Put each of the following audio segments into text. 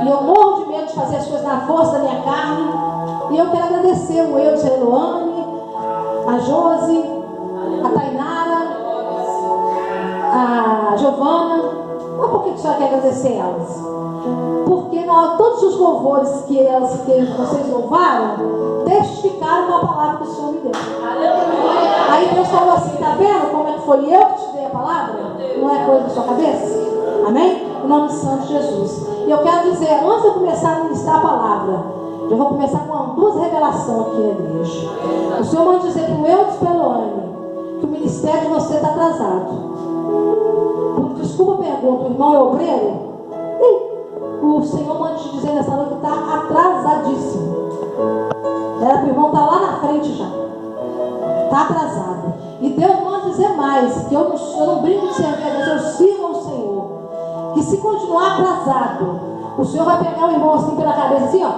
E eu morro de medo de fazer as coisas na força da minha carne. E eu quero agradecer o Eudes, a Eloane, a Josi, a Tainara, a Giovana. Mas por que a senhora quer agradecer elas? Porque todos os louvores que vocês louvaram testificaram com a palavra que o Senhor me deu. Aí Deus falou assim: tá vendo como é que foi eu que te dei a palavra? Não é coisa da sua cabeça? Amém? Em nome de Santo Jesus. E eu quero dizer, antes de eu começar a ministrar a palavra, eu vou começar com duas revelações aqui na igreja. O Senhor manda dizer para o Eudes Peloane que o ministério de você está atrasado. Desculpa a pergunta, o irmão é obreiro? O Senhor manda te dizer nessa noite que está atrasadíssimo. Era para o irmão estar lá na frente já. Está atrasado. E Deus manda dizer mais, que eu não brinco de servir a Deus, eu sirvo ao Senhor. Que se continuar atrasado, o Senhor vai pegar o irmão assim pela cabeça, assim, ó,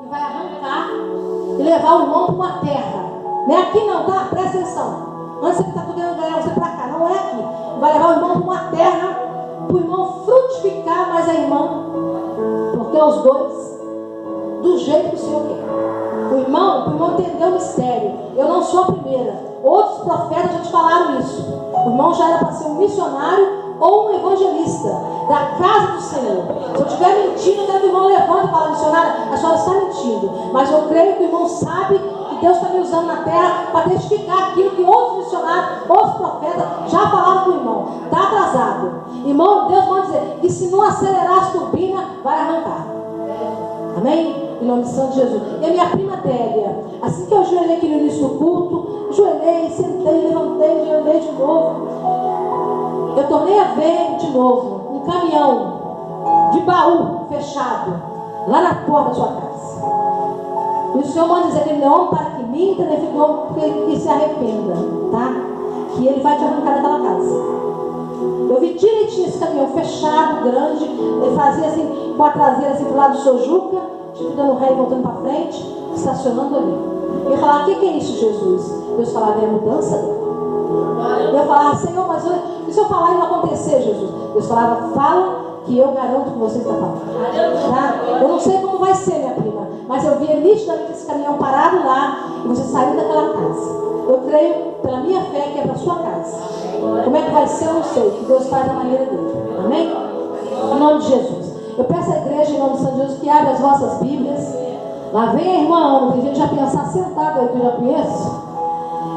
e vai arrancar e levar o irmão para uma terra. Não é aqui não, tá? Presta atenção. Antes você está querendo ganhar você para cá, não é aqui. Vai levar o irmão para uma terra, para o irmão frutificar mais a irmã, porque os dois, do jeito que o Senhor quer. O irmão entendeu o mistério. Eu não sou a primeira. Outros profetas já te falaram isso. O irmão já era para ser um missionário ou um evangelista da casa do Senhor. Se eu estiver mentindo, eu quero que o irmão levante e fale: missionária, a senhora está mentindo. Mas eu creio que o irmão sabe que Deus está me usando na terra para testificar aquilo que outros missionários, outros profetas já falaram para o irmão. Está atrasado. Irmão, Deus pode dizer que se não acelerar as turbinas, vai arrancar. Amém? Em nome de Santo Jesus. E a minha prima Délia, assim que eu ajoelhei aqui no início do culto, ajoelhei, sentei, levantei, ajoelhei de novo. Eu tornei a ver de novo um caminhão de baú fechado lá na porta da sua casa. E o Senhor manda dizer que ele não é homem para que minta, nem fica homem que se arrependa, tá? Que ele vai te arrancar daquela casa. Eu vi direitinho esse caminhão fechado, grande. Ele fazia assim, com a traseira assim pro lado do seu Juca, tipo dando ré e voltando para frente, estacionando ali. Eu falava: o que é isso, Jesus? Deus falava: é a mudança dele. Eu falava: Senhor, mas e se eu falar e não acontecer, Jesus? Deus falava: fala, que eu garanto que você está falando. Tá? Eu não sei como vai ser, minha prima, mas eu via nitidamente esse caminhão parado lá e você saiu daquela casa. Eu creio, pela minha fé, que é para a sua casa. Como é que vai ser, eu não sei, que Deus faz da maneira dele. Amém? Em nome de Jesus. Eu peço à igreja, em nome de Santo Jesus, que abra as vossas Bíblias. Lá vem a irmã Ana, tem gente já pensar sentado aí, que eu já conheço.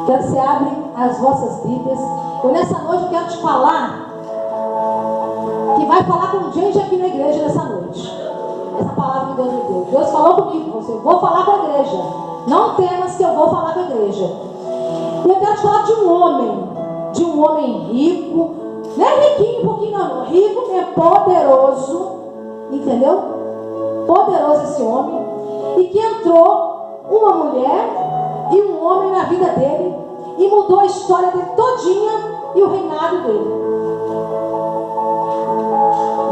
Quero que você abra as vossas Bíblias. Eu nessa noite quero te falar, que vai falar com gente aqui na igreja nessa noite. Essa palavra que Deus me deu. Deus falou comigo, você, vou falar com a igreja. Não temas que eu vou falar com a igreja. E eu quero te falar de um homem rico, não é riquinho, um pouquinho não, rico mesmo, poderoso, entendeu? Poderoso esse homem, e que entrou uma mulher e um homem na vida dele, e mudou a história dele todinha e o reinado dele.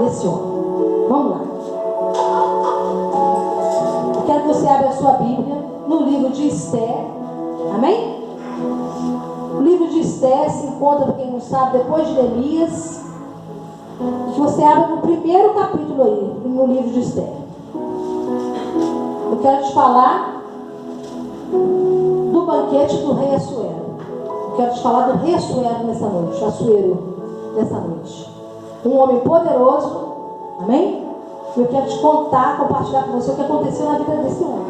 Desse homem. Vamos lá. Eu quero que você abra a sua Bíblia no livro de Esther. Amém? O livro de Esther se encontra, para quem não sabe, depois de Neemias. Que você abra no primeiro capítulo aí, no livro de Esther. Eu quero te falar do banquete do rei Assuero. Eu quero te falar do rei Assuero nessa noite. Assuero nessa noite. Um homem poderoso. Amém? E eu quero te contar, compartilhar com você o que aconteceu na vida desse homem.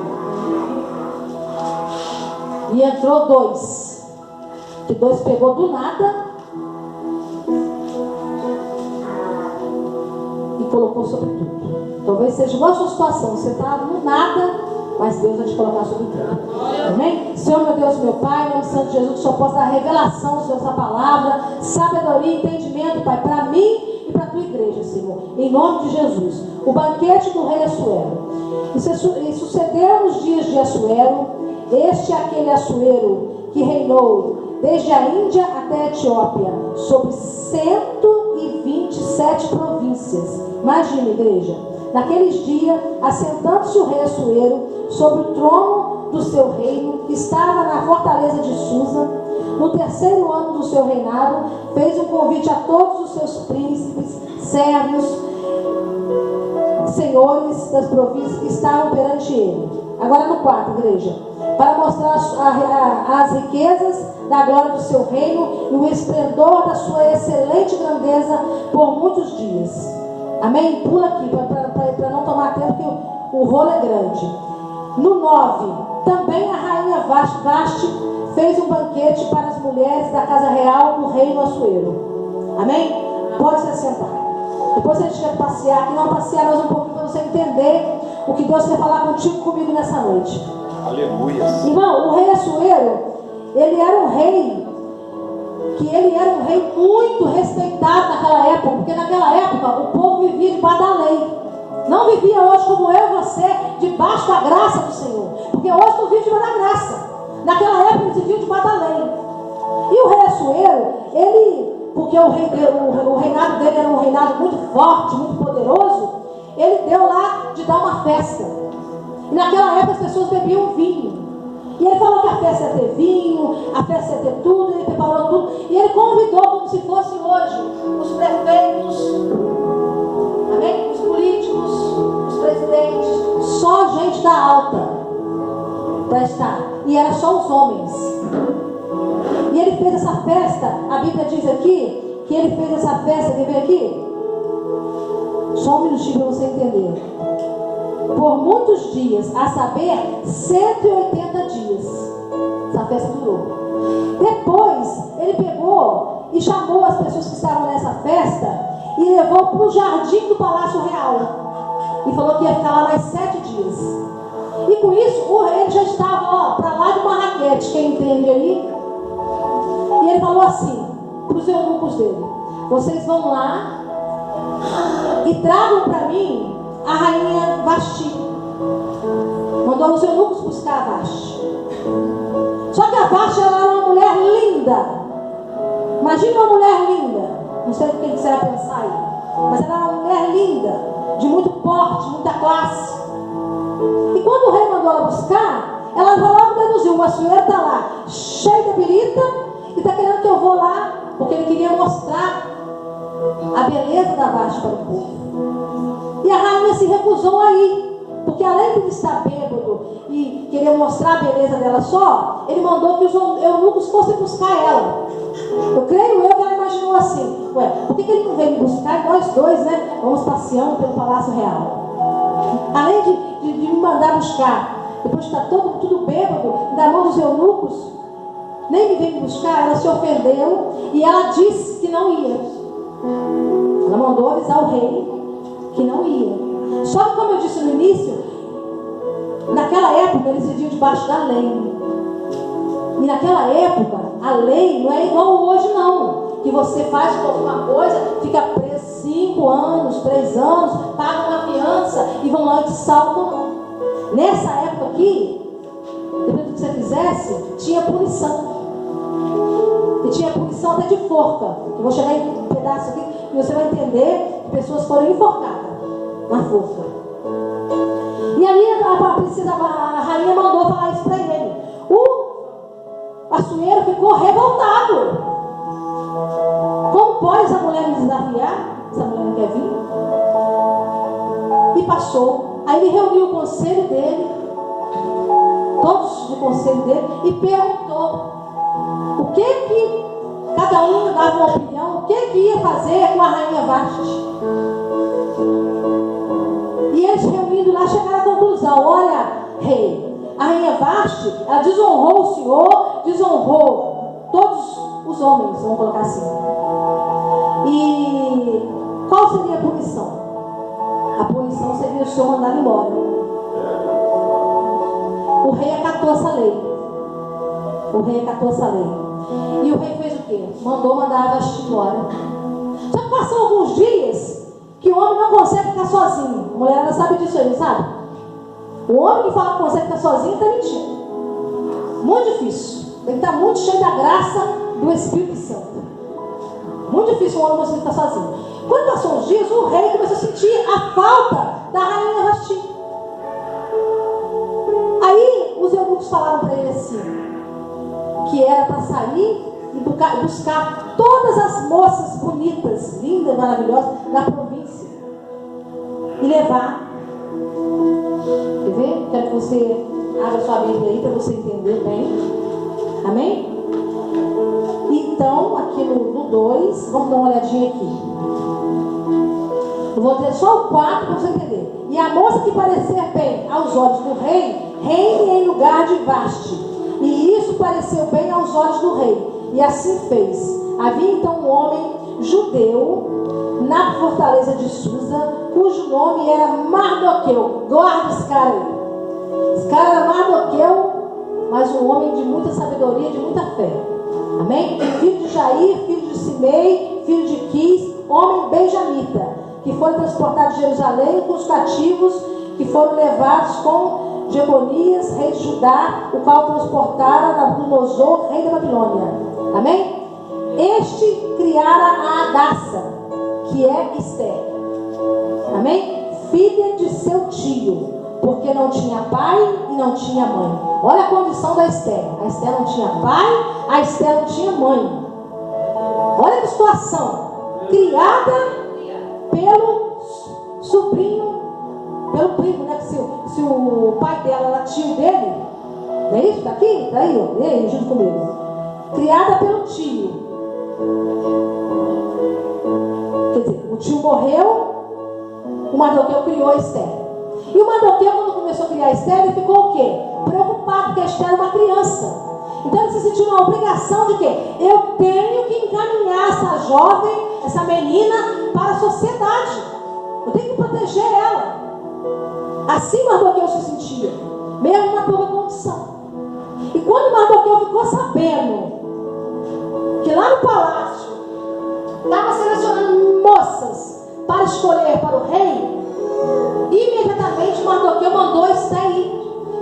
E entrou dois. Que dois pegou do nada e colocou sobre tudo. Talvez seja igual a sua situação. Você está no nada, mas Deus vai te colocar sobre tudo. Amém? Senhor, meu Deus, meu Pai, em nome de Santo Jesus, que o Senhor possa dar revelação sobre essa palavra, sabedoria e entendimento, Pai, para mim e para a tua igreja, Senhor. Em nome de Jesus. O banquete do rei Assuero. E sucedeu nos dias de Assuero, este é aquele Assuero que reinou desde a Índia até a Etiópia, sobre 127 províncias. Imagina, igreja. Naqueles dias, assentando-se o rei Assuero sobre o trono do seu reino, que estava na fortaleza de Susa, no terceiro ano do seu reinado, fez um convite a todos os seus príncipes, servos, senhores das províncias que estavam perante ele. Agora no quarto, igreja. Para mostrar as riquezas da glória do seu reino e o esplendor da sua excelente grandeza por muitos dias. Amém? Pula aqui, para não tomar tempo, que o rolo é grande. No 9, também a rainha Vasti fez um banquete para as mulheres da casa real do reino Assuero. Amém? Pode se assentar. Depois a gente quer passear aqui, vamos passear mais um pouquinho para você entender o que Deus quer falar contigo, comigo nessa noite. Aleluia. Irmão, o rei Assuero, ele era um rei muito respeitado naquela época, porque naquela época o povo vivia debaixo da lei. Não vivia hoje como eu e você, debaixo da graça do Senhor. Porque hoje tu vive debaixo da graça. Naquela época eles viviam debaixo da lei. E o rei Assuero, porque o reinado dele era um reinado muito forte, muito poderoso, ele deu lá de dar uma festa. E naquela época as pessoas bebiam vinho. E ele falou que a festa ia ter vinho, a festa ia ter tudo, ele preparou tudo. E ele convidou, como se fosse hoje, os prefeitos, amém? Os políticos, os presidentes, só gente da alta para estar. E era só os homens. E ele fez essa festa, a Bíblia diz aqui, que ele fez essa festa, quer ver aqui? Só um minutinho para você entender. Por muitos dias, a saber, 180 dias. Essa festa durou. Depois, ele pegou e chamou as pessoas que estavam nessa festa e levou para o jardim do Palácio Real. E falou que ia ficar lá mais 7 dias. E com isso, o rei já estava para lá de Marrakech, quem entende aí? E ele falou assim para os eunucos dele: vocês vão lá e tragam para mim a rainha Vasti. Mandou os eunucos buscar a Vasti. Só que a Vasti era uma mulher linda. Imagina uma mulher linda. Não sei o que você vai pensar aí, mas ela era uma mulher linda, de muito porte, muita classe. E quando o rei mandou ela buscar, ela logo deduziu: o Assuero está lá, cheio de birita, e está querendo que eu vou lá, porque ele queria mostrar a beleza da Vasti para o povo. E a rainha se recusou a ir, porque além de ele estar bêbado e querer mostrar a beleza dela só, ele mandou que os eunucos fossem buscar ela. Eu creio que ela imaginou assim: ué, por que ele não veio me buscar? E nós dois, né, vamos passeando pelo Palácio Real. Além de me mandar buscar, depois de estar tudo bêbado, na mão dos eunucos, nem me veio me buscar. Ela se ofendeu e ela disse que não ia. Ela mandou avisar o rei que não ia. Só que, como eu disse no início, naquela época eles viviam debaixo da lei. E naquela época a lei não é igual hoje não, que você faz alguma coisa, fica preso 5 anos, 3 anos, paga uma fiança e vão lá e te salvam. Não. Nessa época aqui, dependendo do que você fizesse, tinha punição. E tinha punição até de forca. Eu vou chegar em um pedaço aqui e você vai entender que pessoas foram enforcadas na forca. E ali a rainha mandou falar isso para ele. O Assuero ficou revoltado. Como pode essa mulher me desafiar? Essa mulher não quer vir? E passou. Aí ele reuniu o conselho dele, todos do conselho dele, e perguntou o que cada um dava uma opinião, o que ia fazer com a rainha Vasti. E eles reunindo lá chegaram à conclusão: olha, rei, a rainha Vasti, ela desonrou o Senhor, desonrou todos os homens, vamos colocar assim. E qual seria a punição? A punição seria o Senhor mandar embora. O rei acatou essa lei. E o rei fez o quê? Mandar a Vasti embora. Só que passou alguns dias que o homem não consegue ficar sozinho. A mulherada sabe disso aí, sabe? O homem que fala que consegue ficar sozinho está mentindo. Muito difícil. Tem que estar muito cheio da graça do Espírito Santo. Muito difícil um homem conseguir ficar sozinho. Quando passou uns dias, o rei começou a sentir a falta da rainha Vasti. Aí os eunucos falaram para ele assim, que era para sair e buscar todas as moças bonitas, lindas, maravilhosas da província e levar Quer ver? Quero que você abra sua Bíblia aí para você entender bem. Amém? Então, aqui no 2, vamos dar uma olhadinha aqui. Eu vou ter só o 4 para você entender. E a moça que parecer bem aos olhos do rei, reine em lugar de Vaste. E isso pareceu bem aos olhos do rei. E assim fez. Havia então um homem judeu na fortaleza de Susa, cujo nome era Mardoqueu. Guarda esse cara aí. Esse cara era Mardoqueu, mas um homem de muita sabedoria, de muita fé. Amém? Filho de Jair, filho de Simei, filho de Quis, homem benjamita, que foram transportados de Jerusalém com os cativos que foram levados com Jeconias, rei de Judá, o qual transportara Nabucodonosor, rei da Babilônia. Amém? Este criara a Hadassah, que é Esther. Amém? Filha de seu tio, porque não tinha pai e não tinha mãe. Olha a condição da Esther. A Esther não tinha pai, a Esther não tinha mãe. Olha que situação. Criada pelo sobrinho, pelo primo, né? Se o pai dela era tio dele, não é isso? Tá aqui? Tá aí, ó. E aí, junto comigo. Criada pelo tio. Quer dizer, o tio morreu, o Mardoqueu criou a Esther. E o Mardoqueu, quando começou a criar a Esther, ele ficou o quê? Preocupado, porque a Esther era uma criança. Então ele se sentiu na obrigação de quê? Eu tenho que encaminhar essa jovem, essa menina, para a sociedade. Eu tenho que proteger ela. Assim Mardoqueu se sentia, mesmo na pouca condição. E quando Mardoqueu ficou sabendo que lá no palácio estava selecionando moças para escolher para o rei, imediatamente Mardoqueu mandou a Esther ir.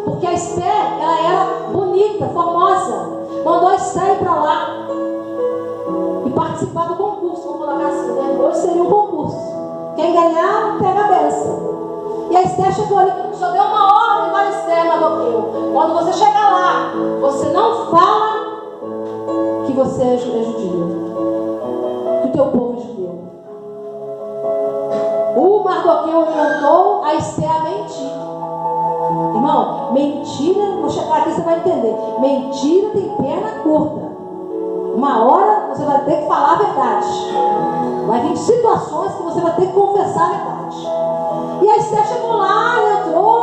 Porque a Esther, ela era bonita, formosa. Mandou a Esther ir para lá e participar do concurso, vamos colocar assim, né? Hoje seria um concurso. Quem ganhar, pega a bênção. E a Esther chegou ali, só deu uma ordem para a Esther, Mardoqueu. Quando você chegar lá, você não fala que você é judia, que o teu povo é judeu. O Mardoqueu orientou a Esther a mentir. Irmão, mentira, vou chegar aqui, você vai entender. Mentira tem perna curta. Uma hora você vai ter que falar a verdade. Vai vir situações que você vai ter que confessar a verdade. E a Esther chegou lá, entrou,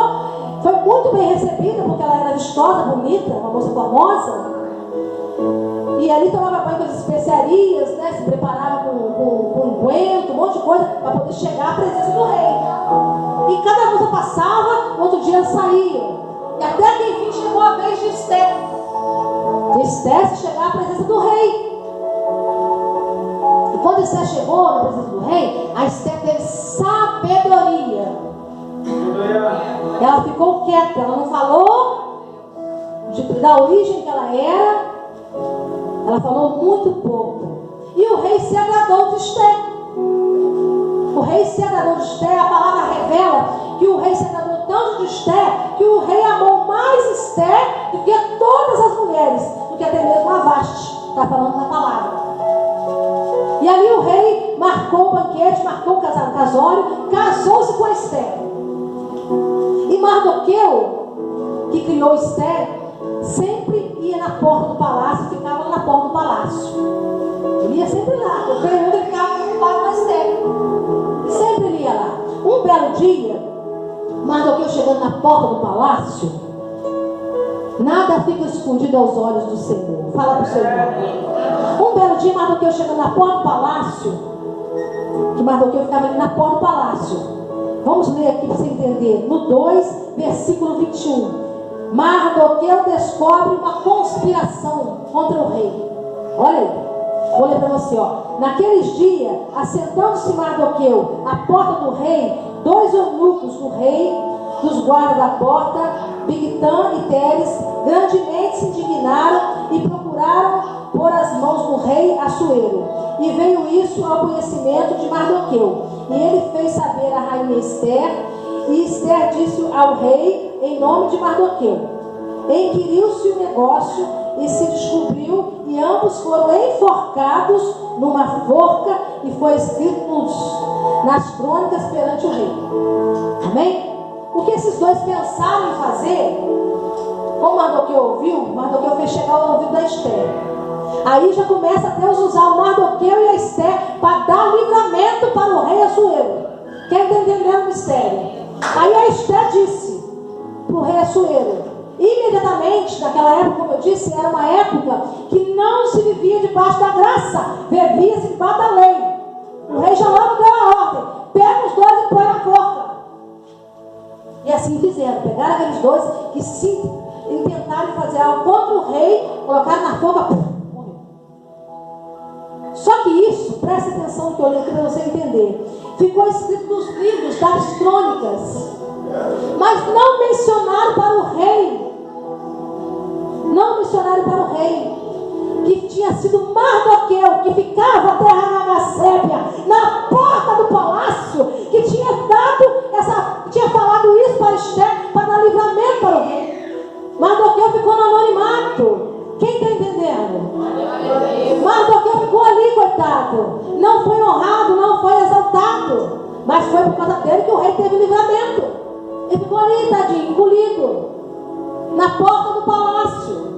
foi muito bem recebida, porque ela era vistosa, bonita, uma moça famosa. E ali tomava banho com as especiarias, né? Se preparava com unguento, um monte de coisa, para poder chegar à presença do rei. E cada moça passava, outro dia ela saía. E até que enfim chegou a vez de Esther. De Esther se chegar à presença do rei. E quando Esther chegou na presença do rei, a Esther teve sabedoria. Ela ficou quieta, ela não falou da origem que ela era. Ela falou muito pouco. E o rei se agradou de Esther. O rei se agradou de Esther. A palavra revela que o rei se agradou tanto de Esther, que o rei amou mais Esther do que todas as mulheres, do que até mesmo a Vaste. Está falando na palavra. E ali o rei marcou o banquete, marcou o casório, casou-se com Esther. E Mardoqueu, que criou Esther, sempre ia na porta do palácio, ficava na porta do palácio. Ele ia sempre lá, o período ele ficava preocupado com a Esther. Sempre ele ia lá. Um belo dia, Mardoqueu chegando na porta do palácio, nada fica escondido aos olhos do Senhor. Fala para o seu irmão. Um belo dia, Mardoqueu chegando na porta do palácio, que Mardoqueu ficava ali na porta do palácio. Vamos ler aqui para você entender. No 2, versículo 21. Mardoqueu descobre uma conspiração contra o rei. Olha aí, vou ler para você, ó. Naqueles dias, assentando-se Mardoqueu à porta do rei, 2 eunucos do rei, dos guardas da porta, Bigtan e Teres, grandemente se indignaram e procuraram pôr as mãos do rei Assuero. E veio isso ao conhecimento de Mardoqueu. E ele fez saber a rainha Esther, e Esther disse ao rei em nome de Mardoqueu. Inquiriu-se o negócio e se descobriu, e ambos foram enforcados numa forca, e foi escrito nas crônicas perante o rei. Amém? esses dois pensaram em fazer, como Mardoqueu ouviu, Mardoqueu fez chegar ao ouvido da Esther. Aí já começa Deus usar o Mardoqueu e a Esther para dar livramento para o rei Assuero. Quem está entendendo o mistério? Aí a Esther disse para o rei Assuero, imediatamente, naquela época, como eu disse, era uma época que não se vivia debaixo da graça, vivia-se debaixo da lei. O rei já logo deu a ordem: pega os dois e põe na forca. E assim fizeram, pegaram aqueles dois que se intentaram fazer algo contra o rei, colocaram na forca, morreu. Só que isso, presta atenção no que eu li aqui para você entender, ficou escrito nos livros das crônicas, mas não mencionaram para o rei. Não mencionaram para o rei que tinha sido Mardoqueu, que ficava até Ranagasébia, na porta do palácio, que tinha falado isso para Esther, para dar livramento para o rei. Mardoqueu ficou no anonimato. Quem está entendendo? Mardoqueu ficou ali, coitado. Não foi honrado, não foi exaltado, mas foi por causa dele que o rei teve livramento. Ele ficou ali, tadinho, engolido, na porta do palácio.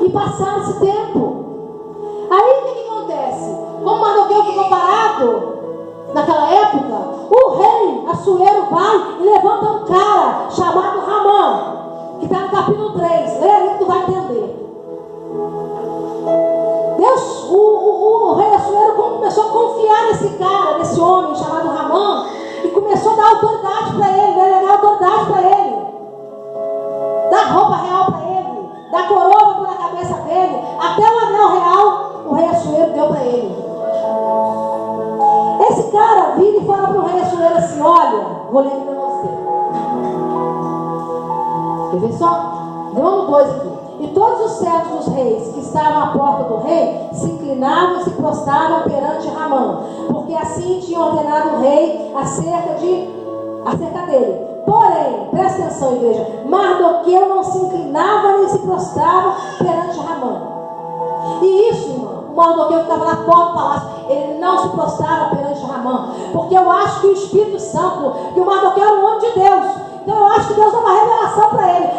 E passaram esse tempo. Aí o que acontece? Como Mardoqueu ficou parado naquela época, o rei Assuero vai e levanta um cara chamado Ramã, que está no capítulo 3. Lê ali que tu vai entender. Deus, o rei Assuero começou a confiar nesse cara, nesse homem chamado Ramã, e começou a dar autoridade para ele, delegar autoridade para ele, dar roupa real para ele, dar coroa na cabeça dele, até o anel real o rei Assuero deu para ele. Esse cara vira e fala para o rei Assuero assim: olha, vou ler aqui para você. Quer ver só? Deu no 2 aqui. E todos os servos dos reis que estavam à porta do rei se inclinavam e se prostravam perante Ramã, porque assim tinha ordenado o rei acerca dele. Porém, presta atenção, igreja, Mardoqueu não se inclinava nem se prostrava perante Ramã. E isso, irmão, o Mardoqueu que estava na porta do palácio, ele não se prostrava perante Ramã, porque eu acho que o Espírito Santo, que o Mardoqueu era um homem de Deus. Então eu acho que Deus dá uma revelação para ele.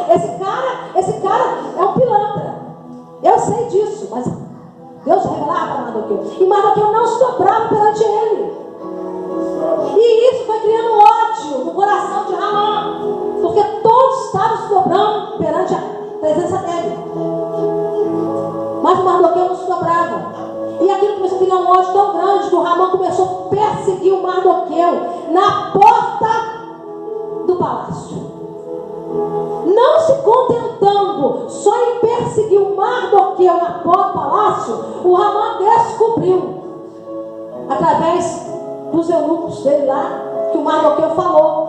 Esse cara é um pilantra. Eu sei disso, mas Deus revelava para Mardoqueu. E Mardoqueu não se dobrava perante ele. E isso foi criando ódio no coração de Ramã, porque todos estavam se dobrando perante a presença dele. Mas o Mardoqueu não se dobrava. E aquilo começou a criar um ódio tão grande que o Ramã começou a perseguir o Mardoqueu na porta do palácio. Não se contentando só em perseguir o Mardoqueu na porta do palácio, o Ramã descobriu, através dos eunucos dele lá, que o Mardoqueu falou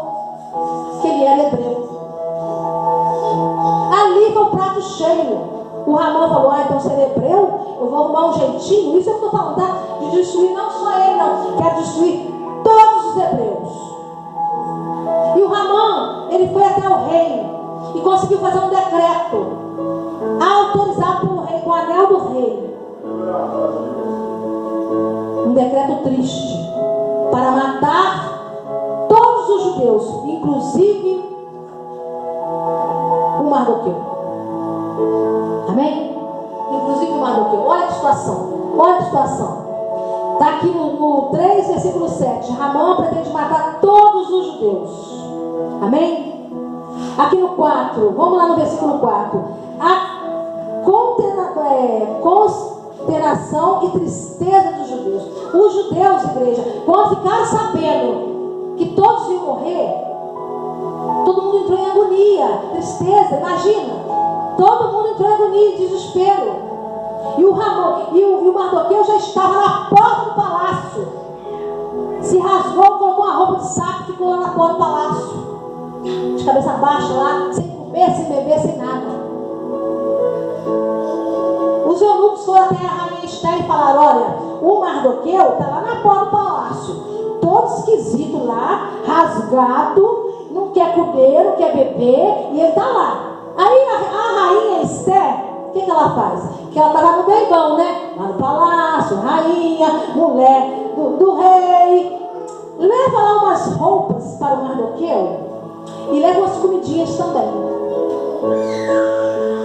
que ele era hebreu. Ali foi o prato cheio. O Ramã falou: então se ele é hebreu, eu vou arrumar um jeitinho. Isso é o que eu estou falando, tá? De destruir não só ele, não. Quero destruir todos os hebreus. E o Ramã, ele foi até o rei e conseguiu fazer um decreto autorizado pelo rei, com o anel do rei. Um decreto triste para matar todos os judeus, inclusive o Mardoqueu. Amém? Inclusive o Mardoqueu. Olha a situação. Olha a situação. Está aqui no 3, versículo 7. Ramã pretende matar todos os judeus. Amém? Aqui no 4. Vamos lá no versículo 4. A consternação e tristeza dos judeus. Os judeus, igreja, quando ficaram sabendo que todos iam morrer, todo mundo entrou em agonia, tristeza, imagina. Todo mundo entrou em agonia, desespero. E o Mardoqueu já estava na porta do palácio. Se rasgou, colocou uma roupa de saco e ficou lá na porta do palácio, de cabeça baixa lá, sem comer, sem beber, sem nada. Os eunucos foram até a rainha Esther e falaram: olha, o Mardoqueu está lá na porta do palácio, todo esquisito lá, rasgado, não quer comer, não quer beber, e ele está lá. Aí a rainha Esther, o que ela faz? Que ela estava no beibão, né? Lá no palácio, rainha, mulher do rei. Leva lá umas roupas para o Mardoqueu E leva umas comidinhas também.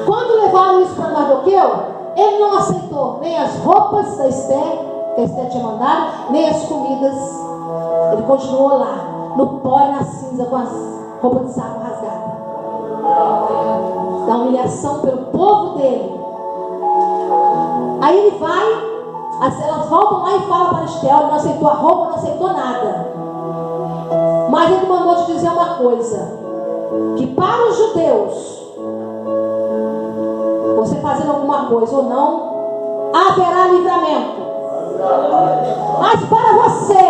Quando levaram isso para Mardoqueu, ele não aceitou nem as roupas da Esther, que a Esther tinha mandado, nem as comidas. Ele continuou lá, no pó e na cinza, com as roupas de saco rasgadas. Da humilhação pelo povo dele. Aí ele vai, elas voltam lá e falam para Esther: ele não aceitou a roupa, não aceitou nada. Mas ele mandou te dizer uma coisa: que para os judeus, você fazendo alguma coisa ou não, haverá livramento. Mas para você,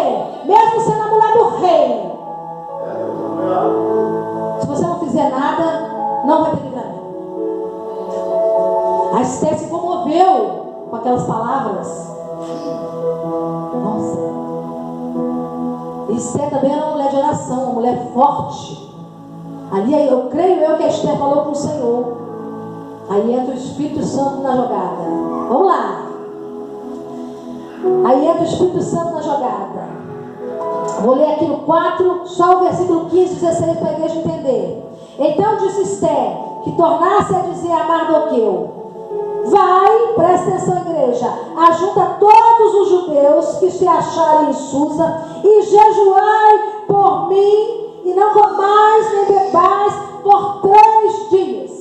mesmo sendo a mulher do rei, se você não fizer nada, não vai ter livramento. A Esther se comoveu com aquelas palavras. Nossa. Esther também era uma mulher de oração, uma mulher forte. Ali eu creio que a Esther falou com o Senhor. Aí entra o Espírito Santo na jogada. Vamos lá. Aí entra o Espírito Santo na jogada. Vou ler aqui no 4, só o versículo 15 e 16 para a igreja entender. Então disse Esther que tornasse a dizer a Mardoqueu: vai, presta atenção, igreja, ajunta todos os judeus que se acharem em Susa e jejuai por mim, e não comais nem bebais por 3 dias.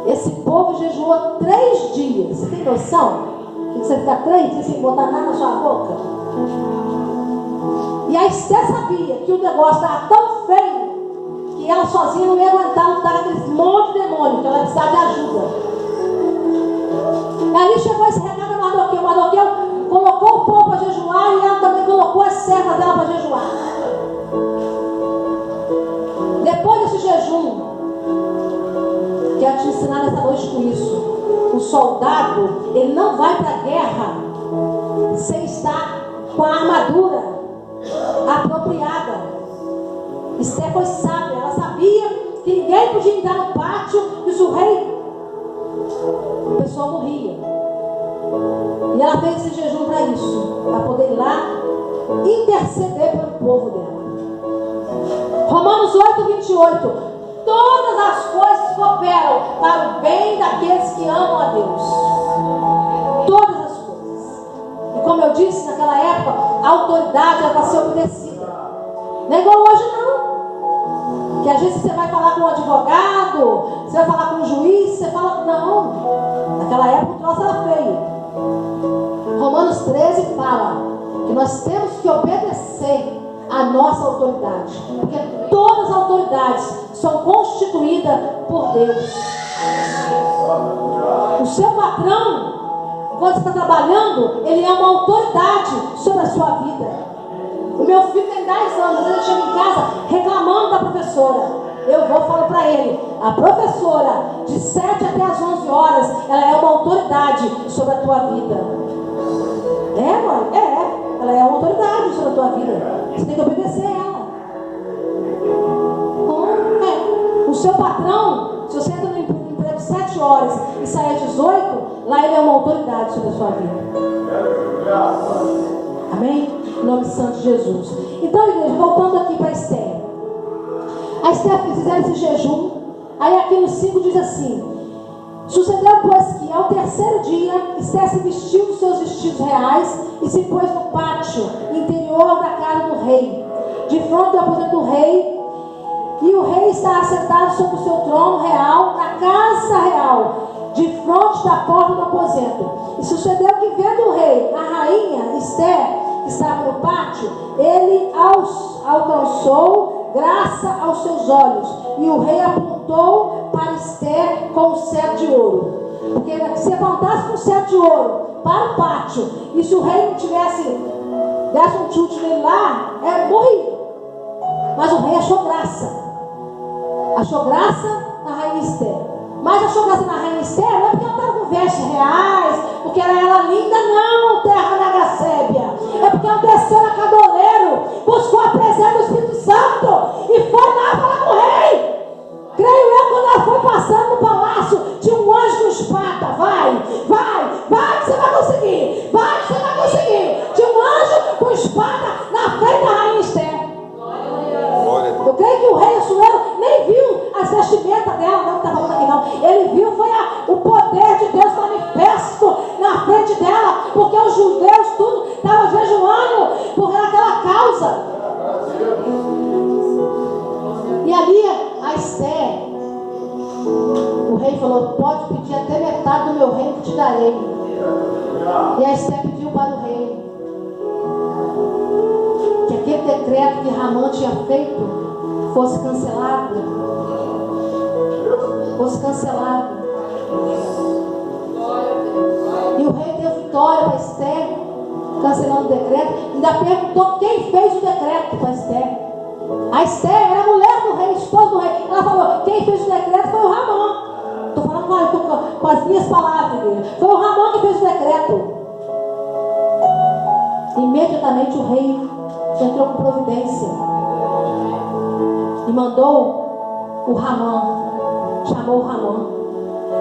Esse povo jejuou 3 dias. Você tem noção? Que você fica 3 dias sem botar nada na sua boca? E a Esther sabia que o negócio estava tão feio que ela sozinha não ia aguentar lutar com aquele monte de demônio, que ela precisava de ajuda. E ali chegou esse recado a Mardoqueu. Mardoqueu colocou o povo para jejuar e ela também colocou as servas dela para jejuar. Depois desse jejum, quero te ensinar nessa noite com isso: o soldado, ele não vai para a guerra sem estar com a armadura apropriada. Esther foi sábia, ela sabia que ninguém podia entrar no pátio, e se o rei, a pessoa morria. E ela fez esse jejum para isso, para poder ir lá interceder pelo povo dela. Romanos 8:28. Todas as coisas cooperam para o bem daqueles que amam a Deus. Todas as coisas. E como eu disse, naquela época, a autoridade era para ser obedecida. Não é igual hoje, não. Que às vezes você vai falar com um advogado, você vai falar com um juiz, você fala... Não. Naquela época o troço era feio. Romanos 13 fala que nós temos que obedecer a nossa autoridade. Porque todas as autoridades são constituídas por Deus. O seu patrão, quando você está trabalhando, ele é uma autoridade sobre a sua vida. O meu filho tem 10 anos, às vezes ele chega em casa reclamando da professora. Eu vou e falo para ele: a professora, de 7 até as 11 horas, ela é uma autoridade sobre a tua vida. É, mãe? É. Ela é uma autoridade sobre a tua vida. Você tem que obedecer a ela. O seu patrão, se você entra no emprego 7 horas e sai às 18, lá ele é uma autoridade sobre a sua vida. Amém? Em nome santo de Jesus. Então, igreja, voltando aqui para Esther. A Esther fizeram esse jejum. Aí aqui no 5 diz assim: sucedeu, pois, que ao 3º dia Esther se vestiu dos seus vestidos reais e se pôs no pátio interior da casa do rei, de frente do aposento do rei. E o rei está assentado sobre o seu trono real na casa real, de frente da porta do aposento. E sucedeu que, vendo o rei a rainha Esther, que estava no pátio, ele alcançou graça aos seus olhos. E o rei apontou para Esther com um cetro de ouro. Porque se apontasse com um cetro de ouro para o pátio, e se o rei não desse um chute nele lá, morria. Mas o rei achou graça. Achou graça na rainha Esther. Mas achou graça na rainha Esther não é porque ela estava com vestes reais, porque ela era linda, não, terra da Gacébia. É porque ela desceu na Cadoleiro, buscou a presença do Espírito Santo e foi lá falar com o rei. Creio eu, quando ela foi passando no palácio, tinha um anjo com espada. Vai, que você vai conseguir. Vai, que você vai conseguir. Tinha um anjo com espada na frente da rainha Esther. causa. E ali a Esther, o rei falou: pode pedir até metade do meu reino que te darei. E a Esther pediu para o rei que aquele decreto que Ramã tinha feito fosse cancelado. Fosse cancelado. E o rei deu vitória para Esther, cancelando o decreto. Ainda perguntou quem fez o decreto para Esther. A Esther era a mulher do rei, esposa do rei. Ela falou: quem fez o decreto foi o Ramã. Estou falando com as minhas palavras dele. Foi o Ramã que fez o decreto. Imediatamente o rei entrou com providência e mandou o Ramã, chamou o Ramã.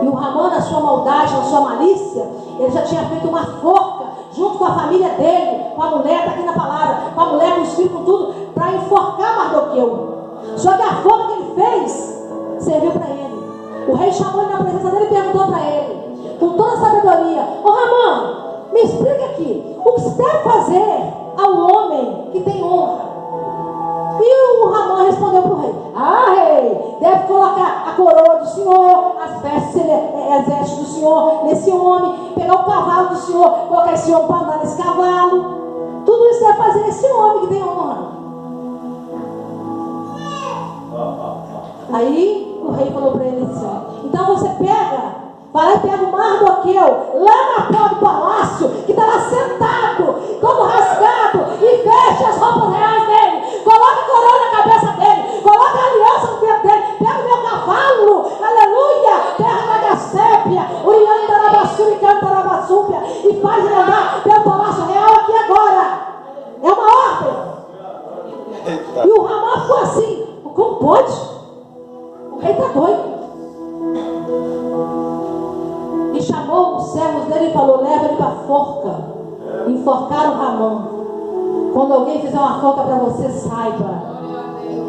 E o Ramã, na sua maldade, na sua malícia, ele já tinha feito uma forca junto com a família dele, com a mulher, está aqui na palavra, com a mulher, com os filhos, com tudo, para enforcar Mardoqueu. Só que a forca que ele fez serviu para ele. O rei chamou ele na presença dele e perguntou para ele, com toda a sabedoria: ô Ramã, me explica aqui, o que se deve fazer ao homem que tem honra? E o Ramã respondeu para o rei: ah, rei, deve colocar a coroa do senhor, as vestes do senhor nesse homem, pegar o cavalo do senhor, colocar esse homem para andar nesse cavalo. Tudo isso deve fazer esse homem que tem honra. Aí o rei falou para ele assim: então você vai lá e pega o Mardoqueu lá na porta do palácio, que está lá sentado, todo rasgado, e fecha as roupas reais dele, coloca a coroa na cabeça dele, coloca a aliança no dedo dele, pega o meu cavalo, aleluia, terra da Gassépia, Uriandarabassu e Cantarabassúpia, e faz ele andar pelo palácio real aqui agora. É uma ordem. E o Ramã ficou assim: como pode? O rei está doido. E chamou os servos dele e falou: leva ele para a forca. Enforcaram o Ramã. Quando alguém fizer uma forca para você, saiba,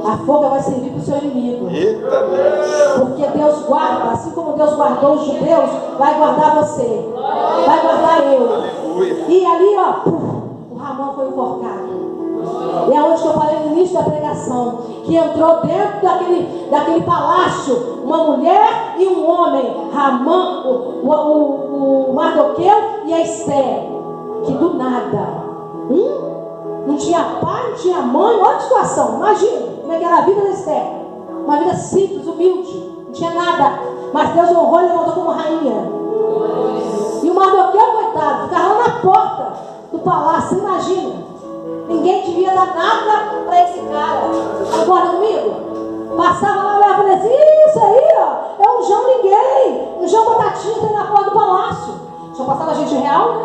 a forca vai servir para o seu inimigo. Eita Deus. Porque Deus guarda, assim como Deus guardou os judeus, vai guardar você, vai guardar eu. Aleluia. E ali, ó, o Ramã foi enforcado. E é onde que eu falei no início da pregação, que entrou dentro daquele palácio uma mulher e um homem, Ramã, o Mardoqueu e a Esther, que do nada, não tinha pai, não tinha mãe. Olha a situação, imagina como é que era a vida da Esther, uma vida simples, humilde, não tinha nada, mas Deus honrou e levantou como rainha. E o Mardoqueu, coitado, ficava lá na porta do palácio, imagina. Ninguém devia dar nada para esse cara. Concorda comigo? Passava lá, olhava e falava assim: isso aí, ó, é um João ninguém, um João Batatinha que tem na porta do palácio. Só passava gente real, né?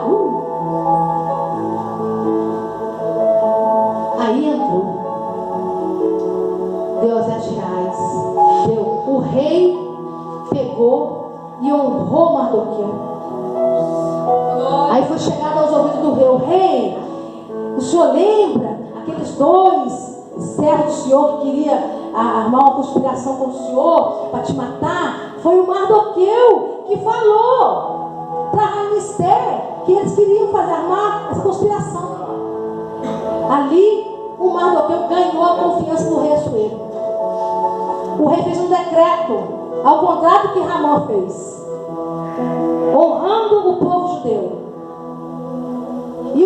Aí entrou, deu as R$7, deu. O rei pegou e honrou Mardoqueu. Aí foi chegado aos ouvidos do rei: o rei, o senhor lembra aqueles dois servos do senhor que queria armar uma conspiração com o senhor para te matar? Foi o Mardoqueu que falou para a rainha Esther que eles queriam armar essa conspiração. Ali o Mardoqueu ganhou a confiança do rei Assuero. O rei fez um decreto, ao contrário do que Ramã fez, honrando o povo judeu. E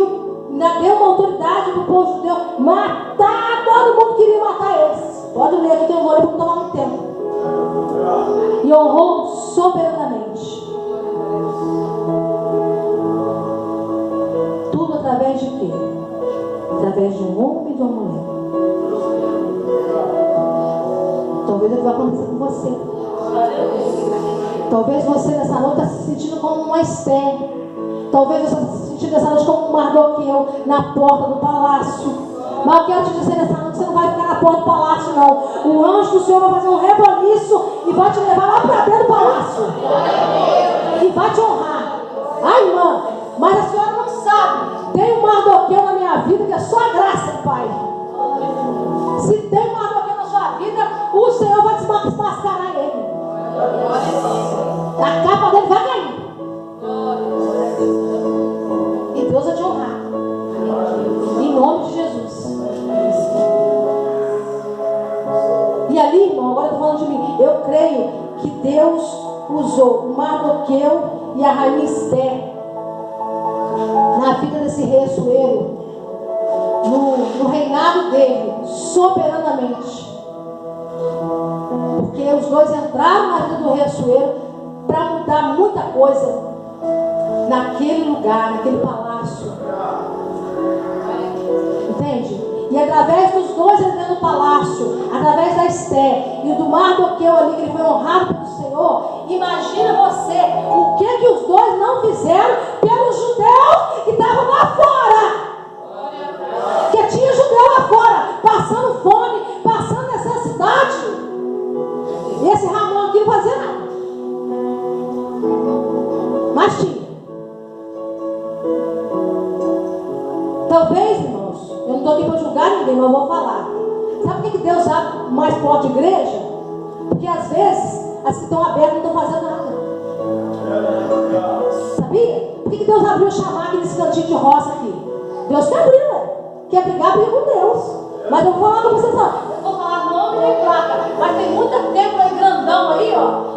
ainda deu uma autoridade para o povo judeu matar, todo mundo queria matar eles. Pode ler aqui que eu vou ler para não tomar muito tempo. E honrou soberanamente. Tudo através de quê? Através de um homem e de uma mulher. Talvez é o que vai acontecer com você. Talvez você nessa noite está se sentindo como uma Esther. Talvez você está se sentindo nessa noite como um Mardoqueu na porta do palácio. Mas eu quero te dizer nessa noite: você não vai ficar na porta do palácio, não. O anjo do Senhor vai fazer um reboliço e vai te levar lá para dentro do palácio. E vai te honrar. Ai, irmã, mas a senhora não sabe. Tem um Mardoqueu na minha vida que é só a graça, Pai. Se tem um Mardoqueu na sua vida, o Senhor vai desmascarar ele. A capa dele vai cair. E Deus vai te honrar. Em nome de Jesus. Eu creio que Deus usou o Mardoqueu e a rainha Esther na vida desse rei Assuero, no reinado dele, soberanamente. Porque os dois entraram na vida do rei Assuero para mudar muita coisa naquele lugar, naquele palácio. Entende? E através dos dois dentro do palácio, através da Esther e do Mardoqueu ali, que ele foi honrado pelo Senhor, imagina você o que os dois não fizeram pelos judeus que estavam lá fora. Que tinha judeu lá fora, passando fome, passando necessidade. E esse Ramon aqui não fazia nada. Mas tinha. Talvez, irmãos, eu não estou aqui para julgar ninguém, mas eu vou falar. Sabe por que Deus abre mais porta de igreja? Porque às vezes as que estão abertas não estão fazendo nada. Sabia? Por que Deus abriu chamar aqui nesse cantinho de roça aqui? Deus quer abrir, né? Quer brigar, briga com Deus. Mas eu vou falar para vocês, ó. Eu vou falar nome nem placa. Mas tem muito templo aí grandão aí, ó.